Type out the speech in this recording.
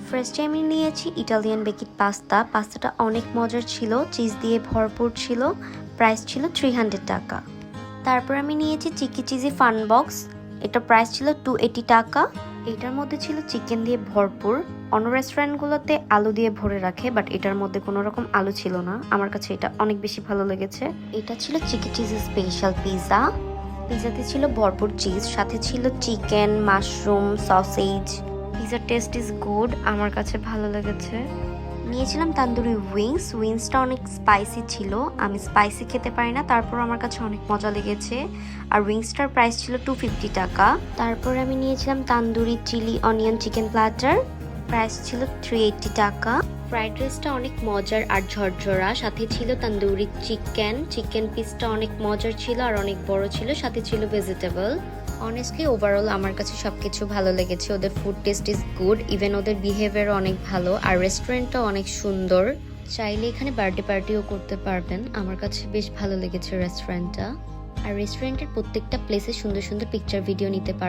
ফার্স্টে আমি নিয়েছি ইটালিয়ান বেকিড পাস্তাটা অনেক মজার ছিল, চিজ দিয়ে ভরপুর ছিল, প্রাইস ছিল 300 টাকা। তারপর আমি নিয়েছি চিকি চিজি ফান বক্স, এটা প্রাইস ছিল 280 টাকা। এটার মধ্যে ছিল চিকেন দিয়ে ভরপুর। অন্য রেস্টুরেন্টগুলোতে আলু দিয়ে ভরে রাখে, বাট এটার মধ্যে কোনো রকম আলু ছিল না। আমার কাছে এটা অনেক বেশি ভালো লেগেছে। এটা ছিল চিকি চিজি স্পেশাল পিজাতে ছিল ভরপুর চিজ, সাথে ছিল চিকেন, মাশরুম, সসেজ। পিজার টেস্ট ইজ গুড, আমার কাছে ভালো লেগেছে। নিয়েছিলাম তান্দুরি উইংসটা অনেক স্পাইসি ছিল, আমি স্পাইসি খেতে পারি না, তারপর আমার কাছে অনেক মজা লেগেছে। আর উইংসটার প্রাইস ছিল 250 টাকা। তারপর আমি নিয়েছিলাম tandoori chilli onion chicken platter, price ছিল 380 টাকা। ফ্রাইড রাইসটা অনেক মজার আর ঝরঝরা, সাথে ছিল তান্দুরি চিকেন পিসটা অনেক মজার ছিল আর অনেক বড় ছিল, সাথে ছিল ভেজিটেবল। অনেস্টলি ওভারঅল আমার কাছে সবকিছু ভালো লেগেছে। ওদের food taste is good, even ওদের বিহেভিয়ারও অনেক ভালো, আর রেস্টুরেন্টটা অনেক সুন্দর। চাইলে এখানে বার্থডে পার্টিও করতে পারবেন। আমার কাছে বেশ ভালো লেগেছে রেস্টুরেন্টটা। আর রেস্টুরেন্টের প্রত্যেকটা প্লেসে সুন্দর সুন্দর পিকচার ভিডিও নিতে পারবেন।